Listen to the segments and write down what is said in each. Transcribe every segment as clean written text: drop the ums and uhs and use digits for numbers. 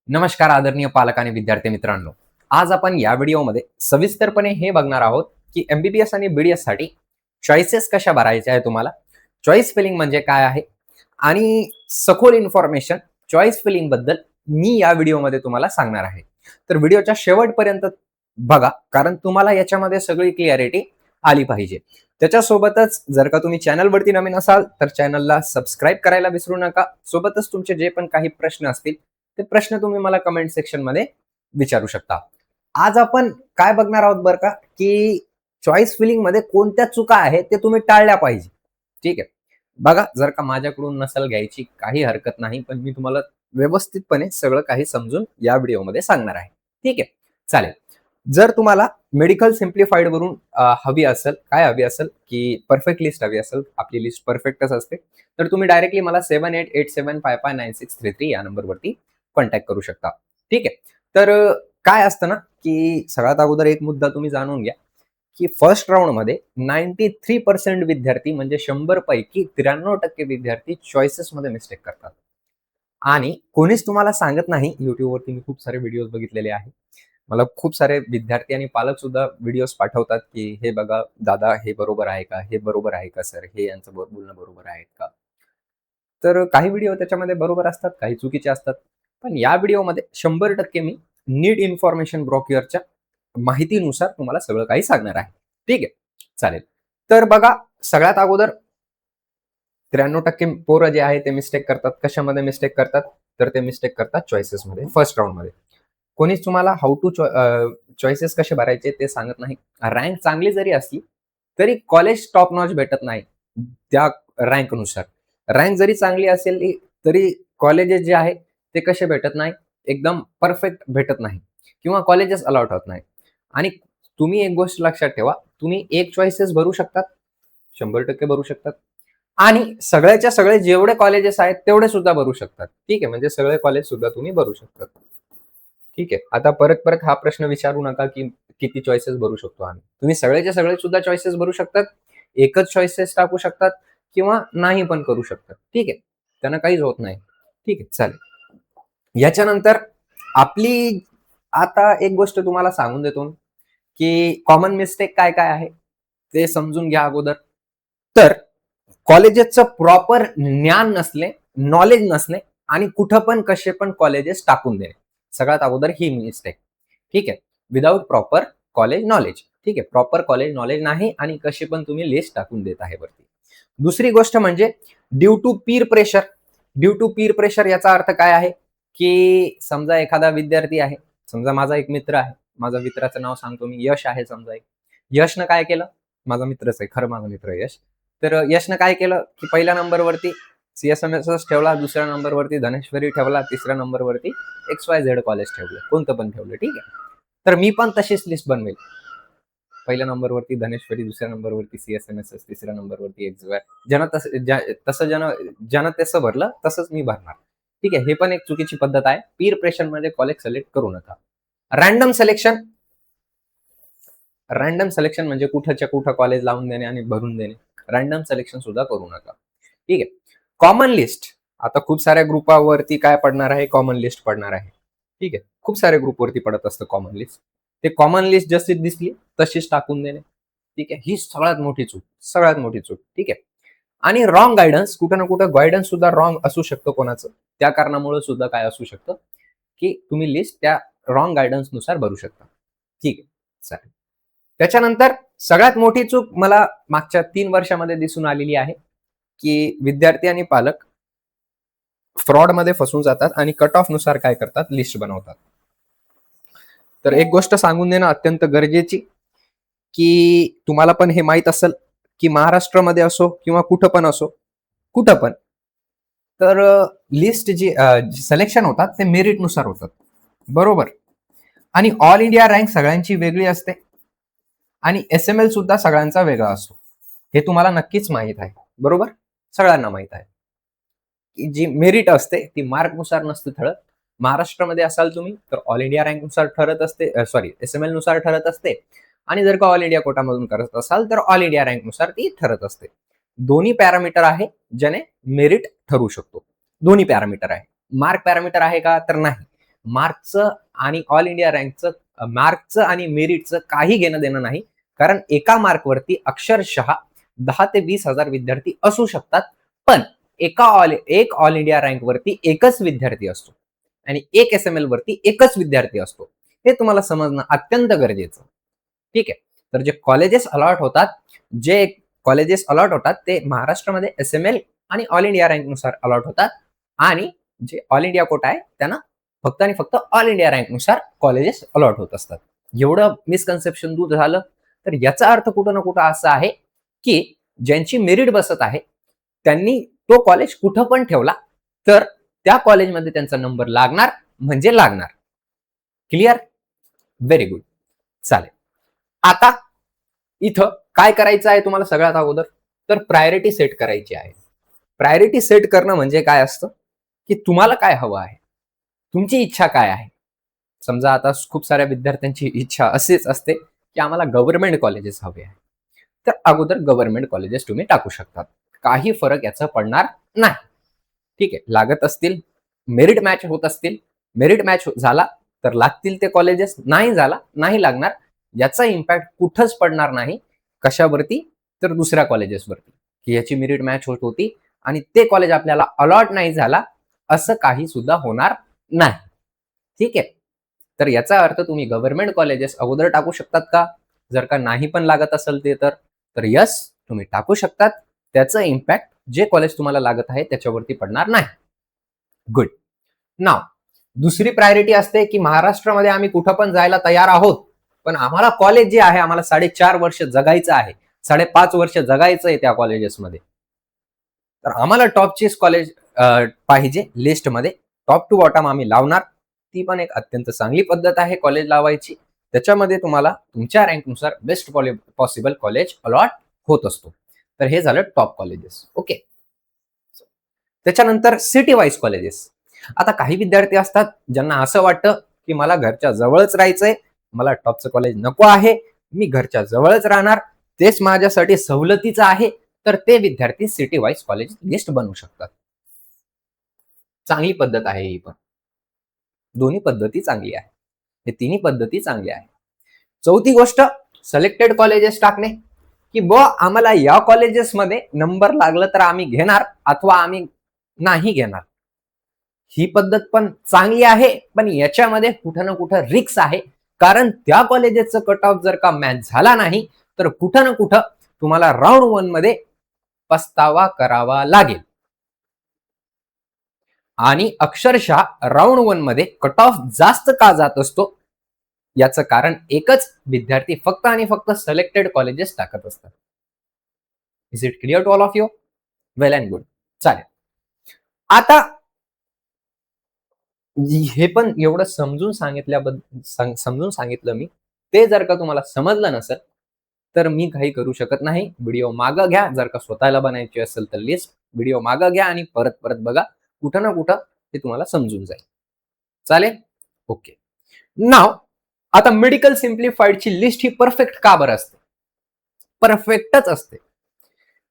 नमस्कार आदरणीय पालक आणि विद्यार्थी मित्रांनो. आज आपण या व्हिडिओमध्ये सविस्तरपणे हे बघणार आहोत की एमबीबीएस आणि बीडीएस साठी चॉईसेस कशा भरायच्या आहे तुम्हाला, चॉईस फिलिंग म्हणजे काय आहे आणि सखोल इन्फॉर्मेशन चॉईस फिलिंग बद्दल मी या व्हिडिओमध्ये तुम्हाला सांगणार आहे. तर व्हिडिओच्या शेवटपर्यंत बघा, कारण तुम्हाला याच्यामध्ये सगळी क्लिअरिटी आली पाहिजे. त्याच्यासोबतच जर का तुम्ही चॅनलवरती नवीन असाल तर चॅनलला सबस्क्राईब करायला विसरू नका. सोबतच तुमचे जे पण काही प्रश्न असतील ते प्रश्न तुम्ही मला कमेंट सेक्शन मध्ये विचारू शकता. आज आपण काय बघणार आहोत बरं का, की चॉईस फिलिंग मध्ये कोणत्या चुका आहेत ते तुम्ही टाळल्या पाहिजे. ठीक आहे. बघा, जर का माझ्याकडून नसल घ्यायची काही हरकत नाही, पण मी तुम्हाला व्यवस्थितपणे सगळं काही समजून या व्हिडिओमध्ये सांगणार आहे. ठीक आहे, चालेल. जर तुम्हाला मेडिकल सिम्प्लिफाईड वरून हवी असेल, काय हवी असेल की परफेक्ट लिस्ट हवी असेल, आपली लिस्ट परफेक्टच असते, तर तुम्ही डायरेक्टली मला 7887559633 या नंबरवरती कॉन्टॅक्ट करू शकता. ठीक आहे. तर काय असतं ना, की सगळ्यात अगोदर एक मुद्दा तुम्ही जाणून घ्या, की फर्स्ट राउंडमध्ये 93% विद्यार्थी म्हणजे 100 पैकी 93% विद्यार्थी चॉईसेसमध्ये मिस्टेक करतात. आणि कोणीच तुम्हाला सांगत नाही. YouTubeवरती मी खूप सारे व्हिडिओज बघितलेले आहेत. मला खूप सारे विद्यार्थी आणि पालक सुद्धा व्हिडिओज पाठवतात, की "हे बघा दादा, हे बरोबर आहे का? हे बरोबर आहे का सर? हे यांचं बोलणं बरोबर आहे का?" तर काही व्हिडिओ त्याच्यामध्ये बरोबर असतात, काही चुकीचे असतात. पण या व्हिडिओमध्ये 100% मी नीड इन्फॉर्मेशन ब्रोक्युअरच्या माहितीनुसार तुम्हाला सगळं काही सांगणार आहे. ठीक आहे, चालेल. तर बघा, सगळ्यात अगोदर 93% पोरं जे आहे ते मिस्टेक करतात. कशामध्ये मिस्टेक करतात? तर ते मिस्टेक करतात चॉईसेसमध्ये, फर्स्ट राउंडमध्ये. कोणीच तुम्हाला हाऊ टू चॉईसेस कसे भरायचे ते सांगत नाही. रँक चांगली जरी असली, तरी कॉलेज टॉप नॉच भेटत नाही त्या रँकनुसार. रँक जरी चांगली असेल तरी कॉलेजेस जे आहे ते कसे भेटत नाही, एकदम परफेक्ट भेटत नाही किंवा कॉलेजेस अलाउड होत नाही. आणि तुम्ही एक गोष्ट लक्षात ठेवा, तुम्ही एक चॉईसेस भरू शकतात, 100% भरू शकतात आणि सगळ्याच्या सगळे जेवढे कॉलेजेस आहेत तेवढे सुद्धा भरू शकतात. ठीक आहे, म्हणजे सगळे कॉलेज सुद्धा तुम्ही भरू शकतात. ठीक आहे. आता परत-परत हा प्रश्न विचारू नका, की किती चॉईसेस भरू शकतो आम्ही. तुम्ही सगळेच्या सगळे सुद्धा चॉईसेस भरू शकतात. एकच चॉईसेस टाकू शकतात किंवा नाही पण करू शकतात. ठीक आहे. त्यांना काहीच होत नाही. ठीक आहे, चालेल. याच्यानंतर आपली आता एक गोष्ट तुम्हाला सांगून देतो, की कॉमन मिस्टेक काय-काय आहे, ते समजून घ्या अगोदर. तर कॉलेजेसचं प्रॉपर ज्ञान नसले, नॉलेज नसणे आणि कुठं पण कसे पण कॉलेजेस टाकून देणे. सगळ्यात अगोदर ही मिस्टेक. ठीक आहे. Without proper college knowledge. ठीक आहे. प्रॉपर कॉलेज नॉलेज नाही आणि कसे पण तुम्ही लिस्ट टाकून देत आहे वरती. दुसरी गोष्ट म्हणजे due to peer pressure. Due to peer pressure याचा अर्थ काय आहे, की समजा एखादा विद्यार्थी आहे. समजा माझा एक मित्र आहे. माझ्या मित्राचं नाव सांगतो मी, यश आहे समजा एक. यशनं काय केलं? माझा मित्रच आहे. खरं माझा मित्र आहे यश. तर यशनं काय केलं, की पहिल्या नंबरवरती CSMSच ठेवला, दुसऱ्या नंबरवरती धनेश्वरी ठेवला, तिसऱ्या नंबरवरती XYZ कॉलेज ठेवलं. कोणतं पण ठेवलं. ठीक आहे. तर मी पण तशीच लिस्ट बनवेल. पहिल्या नंबरवरती धनेश्वरी, दुसऱ्या नंबरवरती CSMSच, तिसऱ्या नंबरवरती XY. ज्यानं तसं भरलं तसंच मी भरणार. ठीक आहे. हे पण एक चुकीची पद्धत आहे. पीर प्रेशरमध्ये कॉलेज सिलेक्ट करू नका. Random selection. रँडम सिलेक्शन म्हणजे कुठच्या कुठं कॉलेज लावून देणे आणि भरून देणे. रँडम सिलेक्शन सुद्धा करू नका. ठीक आहे. Common list. आता खूप साऱ्या ग्रुपावरती काय पडणार आहे? कॉमन लिस्ट पडणार आहे. ठीक आहे. खूप साऱ्या ग्रुपवरती पडत असतं कॉमन लिस्ट. ते कॉमन लिस्ट जशी दिसली तशीच टाकून देणे. ठीक आहे. ही सगळ्यात मोठी चूक. सगळ्यात मोठी चूक. ठीक आहे. आणि रॉंग गायडन्स. कुठं ना कुठं गायडन्स सुद्धा रॉंग असू शकतं कोणाचं. त्या कारणामुळे सुद्धा काय असू शकतं, की तुम्ही लिस्ट त्या रॉंग गायडन्सनुसार भरू शकता. ठीक आहे. चालेल. त्याच्यानंतर सगळ्यात मोठी चूक मला मागच्या 3 वर्षामध्ये दिसून आलेली आहे, की विद्यार्थी आणि पालक फ्रॉडमध्ये फसून जातात आणि कट ऑफ नुसार काय करतात, लिस्ट बनवतात. तर एक गोष्ट सांगून देणं अत्यंत गरजेची, की तुम्हाला पण हे माहीत असेल, की महाराष्ट्रामध्ये असो किंवा कुठं पण असो, कुठं पण, तर लिस्ट जी सिलेक्शन होतात ते मेरिटनुसार होतात. बरोबर? आणि ऑल इंडिया रँक सगळ्यांची वेगळी असते आणि SML सुद्धा सगळ्यांचा वेगळा असतो. हे तुम्हाला नक्कीच माहीत आहे. बरोबर? सगळ्यांना माहीत आहे. की जी मेरिट असते ती मार्कनुसार नसते ठरत. महाराष्ट्रामध्ये असाल तुम्ही तर ऑल इंडिया रँकनुसार ठरत असते, सॉरी SML नुसार ठरत असते. आणि जर का ऑल इंडिया कोटामधून करत असाल तर ऑल इंडिया रँकनुसार ती ठरत असते. दोन्ही पॅरामीटर आहे ज्याने मेरिट ठरू शकतो. दोन्ही पॅरामीटर आहे. मार्क पॅरामीटर आहे का? तर नाही. मार्क्सचं आणि ऑल इंडिया रँकचं, मार्क्सचं आणि मेरिटचं काही घेणं देणं नाही. कारण एका मार्कवरती अक्षरशः 10 ते 20,000 विद्यार्थी असू शकतात. पण एक ऑल इंडिया रँकवरती एकच विद्यार्थी असतो आणि एक SML वरती एकच विद्यार्थी असतो. हे तुम्हाला समजणं अत्यंत गरजेचं. ठीक आहे. तर जे कॉलेजेस अलॉट होतात ते महाराष्ट्रामध्ये SML आणि ऑल इंडिया रँकनुसार अलॉट होतात आणि जे ऑल इंडिया कोटा आहे त्यांना फक्त आणि फक्त ऑल इंडिया रँकनुसार कॉलेजेस अलॉट होत असतात. एवढं मिसकन्सेप्शन दूर झालं तर याचा अर्थ कुठं ना कुठं असा आहे की ज्यांची मेरिट बसत आहे त्यांनी तो कॉलेज कुठं पण ठेवला तर त्या कॉलेजमध्ये त्यांचा नंबर लागणार म्हणजे लागणार. क्लिअर? Very good. चालेल. आता इथं काय करायचं आहे तुम्हाला सगळ्यात अगोदर? तर प्रायोरिटी सेट करायची आहे. प्रायोरिटी सेट करणं म्हणजे काय असतं की तुम्हाला काय हवं आहे, तुमची इच्छा काय आहे. समजा आता खूप साऱ्या विद्यार्थ्यांची इच्छा अशीच असते की आम्हाला गव्हर्नमेंट कॉलेजेस हवे आहे. तर अगोदर गव्हर्नमेंट कॉलेजेस तुम्ही टाकू शकतात. काही फरक याचा पडणार नाही. ठीक आहे. लागत असतील, मेरिट मॅच होत असतील, मेरिट मॅच झाला तर लागतील ते कॉलेजेस, नाही झाला नाही लागणार. याचा इम्पॅक्ट कुठंच पडणार नाही. कशावरती? तर दुसऱ्या कॉलेजेसवरती, की याची मेरिट मॅच होत होती आणि ते कॉलेज आपल्याला अलॉट नाही झाला असं काही सुद्धा होणार नाही. ठीक आहे. तर याचा अर्थ तुम्ही गव्हर्नमेंट कॉलेजेस अगोदर टाकू शकतात का? जर का नाही पण लागत असेल ते तर यस तुम्ही टाकू शकतात. त्याचं इम्पॅक्ट जे कॉलेज तुम्हाला लागत आहे त्याच्यावरती पडणार नाही. गुड. नाव दुसरी प्रायोरिटी असते की महाराष्ट्रामध्ये आम्ही कुठं पण जायला तयार आहोत, पण आम्हाला कॉलेज जे आहे आम्हाला 4.5 वर्ष जगायचं आहे, 5.5 वर्ष जगायचं आहे त्या कॉलेजेसमध्ये. तर आम्हाला टॉपचीच कॉलेज पाहिजे लिस्टमध्ये. टॉप टू बॉटम आम्ही लावणार. ती पण एक अत्यंत चांगली पद्धत आहे कॉलेज लावायची. त्याच्यामध्ये तुम्हाला तुमच्या रँकनुसार बेस्ट पॉसिबल कॉलेज अलॉट होत असतो. तर हे झालं टॉप कॉलेजेस. ओके. त्याच्यानंतर सिटी वाईज कॉलेजेस. आता काही विद्यार्थी असतात ज्यांना असं वाटतं की मला घरच्या जवळच राहायचंय, मला टॉपचं कॉलेज नको आहे, मी घरच्या जवळच राहणार, तेच माझ्यासाठी सवलतीचं आहे. तर ते विद्यार्थी सिटी वाईज कॉलेज लिस्ट बनवू शकतात. चांगली पद्धत आहे ही पण. दोन्ही पद्धती चांगली आहे. हे तिन्ही पद्धती चांगल्या आहेत. चौथी गोष्ट सिलेक्टेड कॉलेजेस टाकणे, की आम्हाला या कॉलेजेसमध्ये नंबर लागलं तर आम्ही घेणार अथवा आम्ही नाही घेणार. ही पद्धत पण चांगली आहे, पण याच्यामध्ये कुठं ना कुठं रिक्स आहे. कारण त्या कॉलेजेसचं कट ऑफ जर का मॅच झाला नाही तर कुठं ना कुठं तुम्हाला राऊंड 1 मध्ये पस्तावा करावा लागेल. आणि अक्षरशः राऊंड 1 मध्ये कट ऑफ जास्त का जात असतो याचं कारण एकच, विद्यार्थी फक्त आणि फक्त सिलेक्टेड कॉलेजेस टाकत असतात. Is it clear to all of you? Well and good. चालेल. आता हे पण एवढं समजून सांगितलं मी. ते जर का तुम्हाला समजलं नसेल तर मी काही करू शकत नाही. व्हिडिओ मागं घ्या. जर का स्वतःला बनायची असेल तर लिस्ट व्हिडिओ मागं घ्या आणि परत परत बघा. कुठं ना कुठं ते तुम्हाला समजून जाईल. चालेल? ओके. नाव आता मेडिकल सिम्प्लिफाईडची लिस्ट ही परफेक्ट का बरं असते? परफेक्टच असते.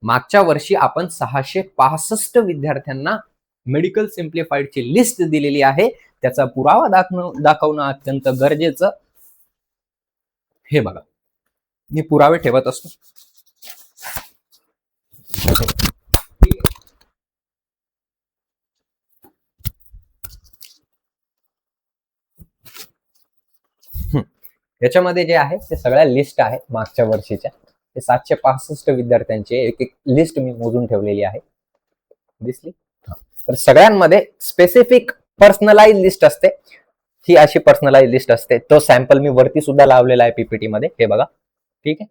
मागच्या वर्षी आपण 665 विद्यार्थ्यांना मेडिकल सिम्प्लिफाईडची लिस्ट दिलेली आहे. त्याचा पुरावा दाखवणं अत्यंत गरजेचं. हे बघा, मी पुरावे ठेवत असतो. याच्यामध्ये जे आहे ते सगळ्या लिस्ट आहे मागच्या वर्षीच्या. ते 765 विद्यार्थ्यांची एक लिस्ट मी मोजून ठेवलेली आहे. दिसली? तर सगळ्यांमध्ये स्पेसिफिक पर्सनलाइज लिस्ट असते. ही अशी पर्सनलाइज लिस्ट असते. तो सॅम्पल मी वरती सुद्धा लावलेला आहे पीपीटी मध्ये. हे बघा. ठीक आहे.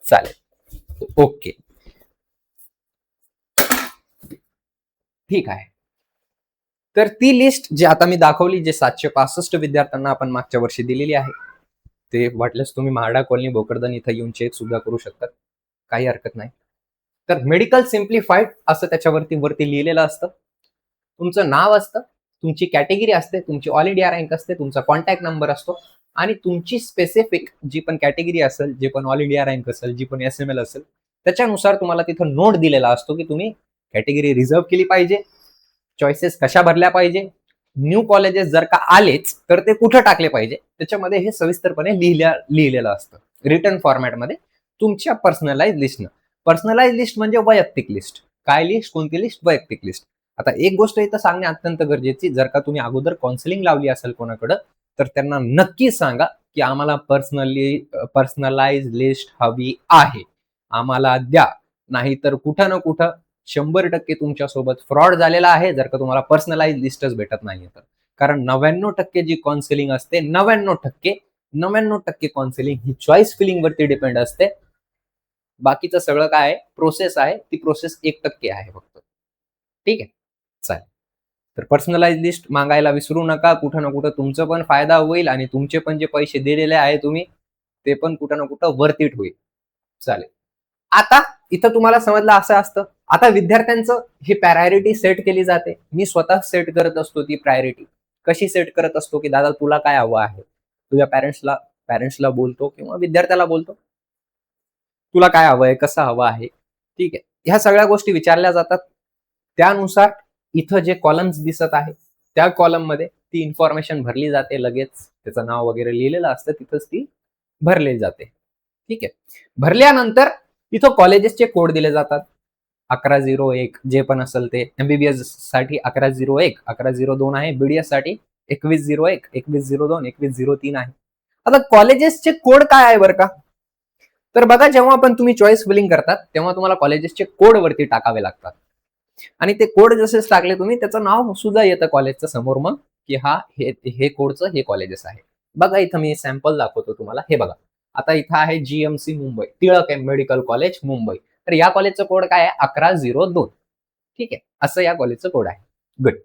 चालेल. ओके. ठीक आहे. तर ती लिस्ट जी आता मी दाखवली, जे 765 विद्यार्थ्यांना आपण मागच्या वर्षी दिलेली आहे, ते वाटल्यास तुम्ही म्हाडा कॉलनी भोकरदन इथं येऊन चेक सुद्धा करू शकतात. काही हरकत नाही. तर मेडिकल सिम्प्लिफाईड असं वरती लिहिलेलं असतं. तुमचं नाव असतं, तुमची कॅटेगरी असते, तुमची ऑल इंडिया रँक असते, तुमचा कॉन्टॅक्ट नंबर असतो आणि तुमची स्पेसिफिक जी पण कॅटेगरी असेल, जे पण ऑल इंडिया रँक असेल, जी पण SML असेल, त्याच्यानुसार तुम्हाला तिथं नोट दिलेला असतो की तुम्ही कॅटेगरी रिझर्व्ह केली पाहिजे, चॉईसेस कशा भरल्या पाहिजे, न्यू कॉलेजेस जर का आलेच तर ते कुठे टाकले पाहिजे त्याच्यामध्ये हे सविस्तरपणे लिहिलेलं असतं रिटर्न फॉर्मॅटमध्ये तुमच्या पर्सनलाइज लिस्टनं. पर्सनलाइज लिस्ट म्हणजे वैयक्तिक लिस्ट. काय लिस्ट? कोणती लिस्ट? वैयक्तिक लिस्ट. आता एक गोष्ट इथं सांगणे अत्यंत गरजेची, जर का तुम्ही अगोदर काउन्सिलिंग लावली असेल कोणाकडं, तर त्यांना नक्की सांगा की आम्हाला पर्सनलाइज लिस्ट हवी आहे, आम्हाला द्या. नाहीतर कुठं ना कुठं 100% तुमच्यासोबत फ्रॉड झालेला आहे, जर का तुम्हाला पर्सनलाइज लिस्टच भेटत नाहीये तर. कारण 99% जी काउन्सिलिंग असते, 99% काउन्सिलिंग ही चॉईस फिलिंग वरती डिपेंड असते. बाकीचं सगळं काय आहे, प्रोसेस आहे, ती प्रोसेस 1% आहे फक्त. ठीक आहे? चालेल. तर पर्सनलाइज लिस्ट मागायला विसरू नका. कुठं ना कुठं तुमचा पण फायदा होईल आणि तुमचे पण जे पैसे दिलेले आहे तुम्ही, ते पण कुठं ना कुठं वर्थ इट होईल. चालेल. आता इथं तुम्हाला समजलं असं असतं. आता विद्यार्थ्यांचं ही प्रायोरिटी सेट केली जाते. मी स्वतः सेट करत असतो ती प्रायोरिटी. कशी सेट करत असतो, की दादा तुला काय हवं आहे? तुझ्या पॅरेंट्सला बोलतो किंवा विद्यार्थ्याला बोलतो. तुला काय हवंय? कसं हवं आहे? ठीक आहे. ह्या सगळ्या गोष्टी विचारल्या जातात. त्यानुसार इथं जे कॉलम्स दिसत आहे, त्या कॉलममध्ये ती इन्फॉर्मेशन भरली जाते लगेच. त्याचं नाव वगैरे लिहिलेलं असतं तिथंच ती भरली जाते. ठीक आहे. भरल्यानंतर तिथं कॉलेजेसचे कोड दिले जातात. 1101 जे पण असेल ते. एमबीबीएस साठी 1101, 1102 आहे. बीडीएस साठी 2101, 2102, 2103 आहे. आता कॉलेजेसचे कोड काय आहे बरं का? तर बघा जेव्हा पण तुम्ही चॉईस फिलिंग करतात तेव्हा तुम्हाला कॉलेजेसचे कोड वरती टाकावे लागतात. आणि ते कोड जसेच टाकले तुम्ही त्याचं नाव सुद्धा येतं कॉलेजचं समोर मग, की हा हे कोडचं हे कॉलेजेस आहे. बघा इथं मी सॅम्पल दाखवतो तुम्हाला. हे बघा. आता इथं आहे GMC Mumbai, Tilak medical college Mumbai. तर या कॉलेजचं कोड काय आहे? 1102. ठीक आहे. असं या कॉलेजचं कोड आहे. गुड.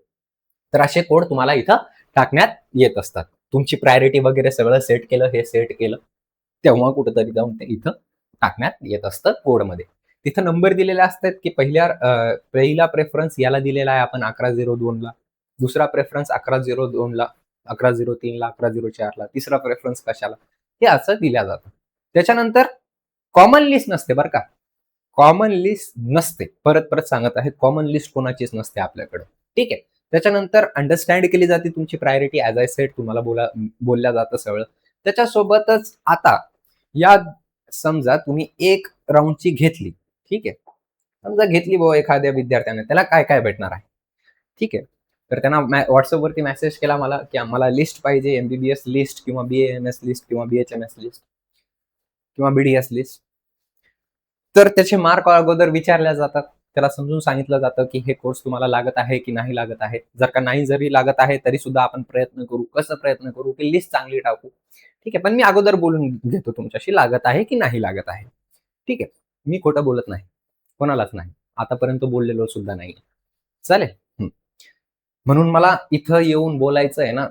तर असे कोड तुम्हाला इथं टाकण्यात येत असतात. तुमची प्रायोरिटी वगैरे सगळं सेट केलं, हे सेट केलं, तेव्हा कुठेतरी जाऊन ते इथं टाकण्यात येत असतं कोडमध्ये. तिथं नंबर दिलेले असतात, की पहिला प्रेफरन्स याला दिलेला आहे आपण 1102 ला, दुसरा प्रेफरन्स 1102 ला, 1103 ला, 1104 ला, तिसरा प्रेफरन्स कशाला, हे असं दिल्या जातं. त्याच्यानंतर कॉमन लिस्ट नसते बरं का. कॉमन लिस्ट नसते. परत परत सांगत आहे, कॉमन लिस्ट कोणाचीच नसते आपल्याकडे. ठीक आहे. त्याच्यानंतर अंडरस्टँड केली जाते तुमची प्रायोरिटी ॲज आय सेड तुम्हाला बोलल्या जातं सगळं. त्याच्यासोबतच आता या समजा तुम्ही एक राउंडची घेतली. ठीक आहे. समजा घेतली बुवा एखाद्या विद्यार्थ्याने, त्याला काय-काय भेटणार आहे. ठीक आहे. तर त्यांना WhatsAppवरती मेसेज केला मला, की आम्हाला लिस्ट पाहिजे, एमबीबीएस लिस्ट किंवा बीएएमएस लिस्ट किंवा बीएचएमएस लिस्ट किंवा बीडीएस लिस्ट. तर त्याचे मार्क अगोदर विचारल्या जातात. त्याला समजून सांगितलं जातं, की हे कोर्स तुम्हाला लागत आहे की नाही लागत आहे. जर का नाही जरी लागत आहे, तरी सुद्धा आपण प्रयत्न करू. कसं प्रयत्न करू? की लिस्ट चांगली टाकू. ठीक आहे. पण मी अगोदर बोलून घेतो तुमच्याशी लागत आहे की नाही लागत आहे. ठीक आहे. मी खोटं बोलत नाही. कोणालाच नाही. आतापर्यंत बोललेलो सुद्धा नाही. चालेल? हं. म्हणून मला इथं येऊन बोलायचं आहे ना,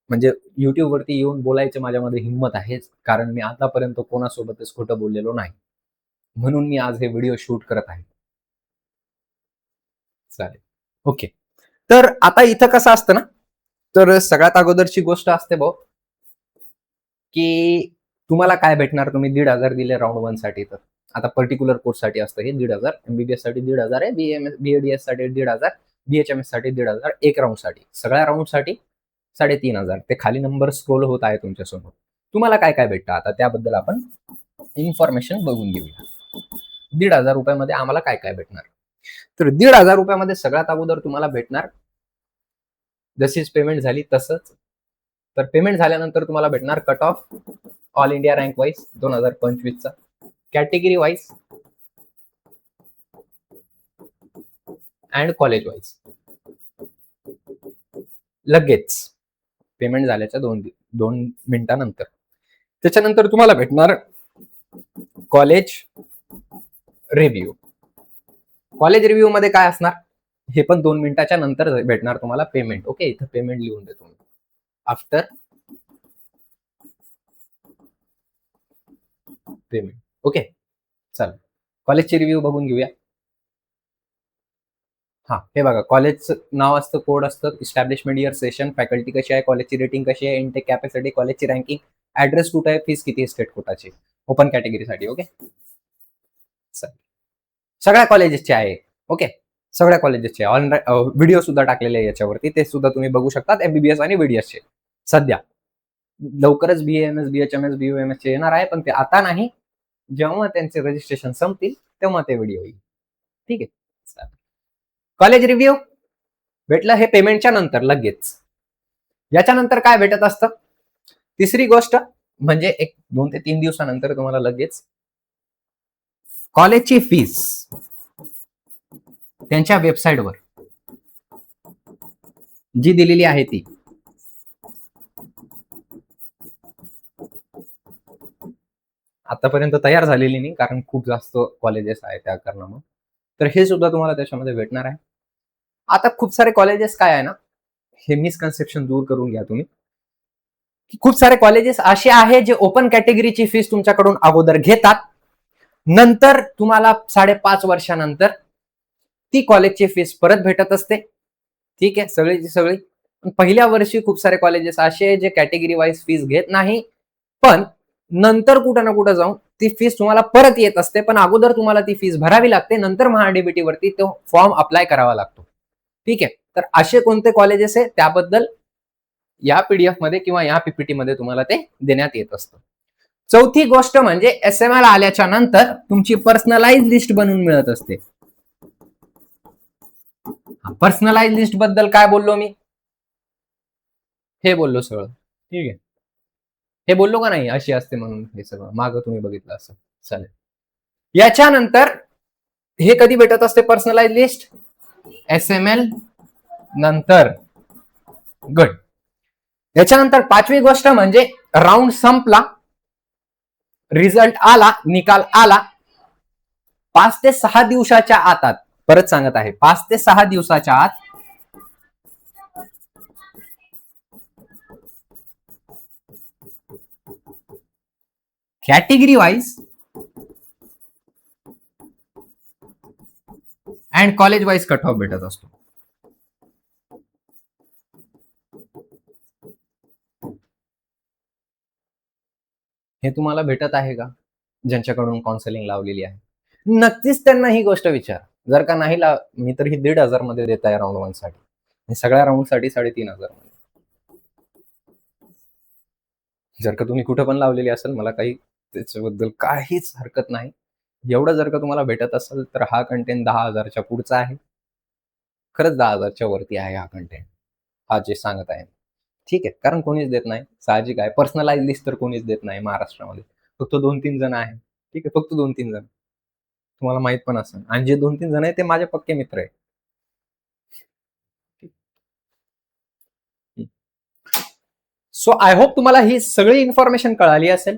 म्हणजे YouTubeवरती येऊन बोलायची माझ्यामध्ये हिंमत आहेच. कारण मी आतापर्यंत कोणासोबतच खोटं बोललेलो नाही. म्हणून मी आज हे व्हिडिओ शूट करत आहे. चालेल. ओके. तर आता इथं कसं असतं ना, तर सगळ्यात अगोदरची गोष्ट असते भाऊ, की तुम्हाला काय भेटणार? तुम्ही 1,500 दिले राउंड 1 साठी तर. आता पर्टिक्युलर कोर्ससाठी असतं हे 1,500, एमबीबीएस साठी 1,500 आहे, बीएडीएस साठी 1,500, बीएचएमएस साठी 1,500, एक राउंडसाठी. सगळ्या राउंडसाठी 3,500. ते खाली नंबर स्क्रोल होत आहे तुमच्यासमोर. तुम्हाला काय-काय भेटतं आता त्याबद्दल आपण इन्फॉर्मेशन बघून घेऊया. ₹1,500 मध्ये आम्हाला काय-काय भेटणार? तर ₹1,500 मध्ये सगळ्यात अगोदर तुम्हाला भेटणार, जशीच पेमेंट झाली तसंच. तर पेमेंट झाल्यानंतर तुम्हाला भेटणार cut off all India rank wise 2025 चा, category wise and college wise. लगेच पेमेंट झाल्याच्या 2 मिनिटानंतर. त्याच्यानंतर तुम्हाला भेटणार कॉलेज रिव्ह्यू. कॉलेज रिव्ह्यू मध्ये काय असणार? हे पण 2 मिनिटाच्या नंतर भेटणार तुम्हाला पेमेंट. ओके. इथं पेमेंट लिहून देतो मी. After payment. ओके. चला. कॉलेजची रिव्ह्यू बघून घेऊया. हां, हे बघा कॉलेजचं नाव असतं, कोड असतं, इस्टॅब्लिशमेंट इयर, सेशन, फॅकल्टी कशी आहे, कॉलेजची रेटिंग कशी आहे, इनटेक कॅपॅसिटी, कॉलेजची रँकिंग, ॲड्रेस कुठे आहे, फीस किती आहे स्टेट कोटाची. ओपन कॅटेगरीसाठी. ओके. चला. सगळ्या कॉलेजेसचे आहे. ओके. सगळ्या कॉलेजेसचे व्हिडिओ सुद्धा टाकलेले आहे याच्यावरती, ते सुद्धा तुम्ही बघू शकतात, एमबीबीएस आणि बीडीएसचे. सध्या लवकरच बीएमएस, बीएचएमएस, बीयूएमएस चे येणार आहे, पण ते आता नाही. जेव्हा त्यांचे रजिस्ट्रेशन संपतील तेव्हा ते व्हिडिओ येईल. ठीक आहे. कॉलेज रिव्ह्यू भेटलं, हे पेमेंटच्या नंतर लगेच. याच्यानंतर काय भेटत असतं? तिसरी गोष्ट म्हणजे एक 2 ते 3 दिवसानंतर तुम्हाला लगेच कॉलेजची फीस त्यांच्या वेबसाईटवर जी दिलेली आहे ती आतापर्यंत तयार झालेली नाही, कारण खूप जास्त कॉलेजेस आहेत त्या कारणामुळे. तर हे सुद्धा तुम्हाला त्याच्यामध्ये भेटणार आहे. आता खूप सारे कॉलेजेस काय आहे ना, हे मिसकन्सेप्शन दूर करून घ्या तुम्ही. खूप सारे कॉलेजेस असे आहे जे ओपन कॅटेगरीची फीस तुमच्याकडून अगोदर घेतात, नंतर तुम्हाला 5.5 वर्षानंतर ती कॉलेजची फीस परत भेटत असते. ठीक आहे, सगळीची सगळी. पहिल्या वर्षी खूप सारे कॉलेजेस असे जे कॅटेगरी वाईज फीस घेत नाही, पण नंतर कुठं ना कुठं जाऊन ती फीस तुम्हाला परत येत असते, पण अगोदर तुम्हाला ती फीस भरावी लागते, नंतर महाडीबीटी वरती तो फॉर्म अप्लाय करावा लागतो. ठीक आहे, तर असे कोणते कॉलेजेस आहे त्याबद्दल या पीडीएफ मध्ये किंवा या पीपीटी मध्ये तुम्हाला ते देण्यात येत असतं. चौथी गोष्ट म्हणजे एसएमएल आल्याच्या नंतर तुमची पर्सनलाइज लिस्ट बनवून मिळत असते. पर्सनलाइज लिस्ट बद्दल काय बोललो मी? हे बोललो सगळं. ठीक आहे, हे बोललो का नाही अशी असते म्हणून? हे सगळं मागं तुम्ही बघितलं असं. चालेल. याच्यानंतर हे कधी भेटत असते पर्सनलाइज लिस्ट? एसएमएल नंतर. गुड. याच्यानंतर पाचवी गोष्ट म्हणजे राऊंड संपला, रिझल्ट आला, निकाल आला, 5 ते 6 दिवसाच्या आतात, परत सांगत आहे 5 ते 6 दिवसाच्या आत category wise and college wise cut off भेटत असतो. हे तुम्हाला भेटत आहे का? ज्यांच्याकडून काउन्सिलिंग लावलेली आहे, नक्कीच त्यांना ही गोष्ट विचार. जर का नाही मी तर ही 1,500 मध्ये देत आहे राऊंड 1 साठी, सगळ्या राऊंड साठी 3,500 मध्ये. जर का तुम्ही कुठं पण लावलेली असेल, मला काही त्याच्याबद्दल काहीच हरकत नाही. एवढं जर का तुम्हाला भेटत असेल तर हा कंटेंट 10,000च्या पुढचा आहे. खरंच 10,000च्या वरती आहे हा कंटेंट, हा जे सांगत आहे. ठीक आहे, कारण कोणीच देत नाही, साहजिक आहे. पर्सनलाइज लिस्ट तर कोणीच देत नाही महाराष्ट्रामध्ये. फक्त 2-3 जण आहेत. ठीक आहे, फक्त 2-3 जण. तुम्हाला माहित पण असेल, आणि जे 2-3 जण आहेत ते माझे पक्के मित्र आहेत. सो आय होप तुम्हाला ही सगळी इन्फॉर्मेशन कळाली असेल.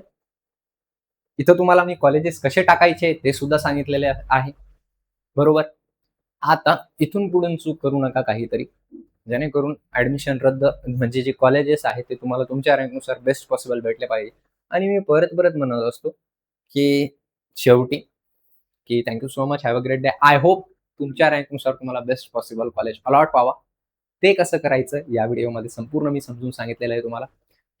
इथं तुम्हाला मी कॉलेजेस कसे टाकायचे ते सुद्धा सांगितलेले आहे, बरोबर. आता इथून पुढून चूक करू नका काहीतरी, जेणेकरून ऍडमिशन रद्द, म्हणजे जे कॉलेजेस आहेत ते तुम्हाला तुमच्या रँकनुसार बेस्ट पॉसिबल भेटले पाहिजे. आणि मी परत परत म्हणत असतो की शेवटी की thank you so much, have a great day. I hope तुमच्या रँकनुसार तुम्हाला बेस्ट पॉसिबल कॉलेज अलॉट व्हावा. ते कसं करायचं या व्हिडिओमध्ये संपूर्ण मी समजून सांगितलेलं आहे तुम्हाला.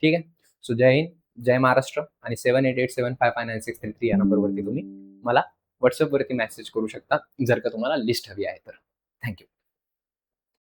ठीक आहे. सो जय हिंद, जय महाराष्ट्र. आणि 7887559633 या नंबरवरती तुम्ही मला व्हॉट्सअपवरती मेसेज करू शकता, जर का तुम्हाला लिस्ट हवी आहे तर. थँक्यू.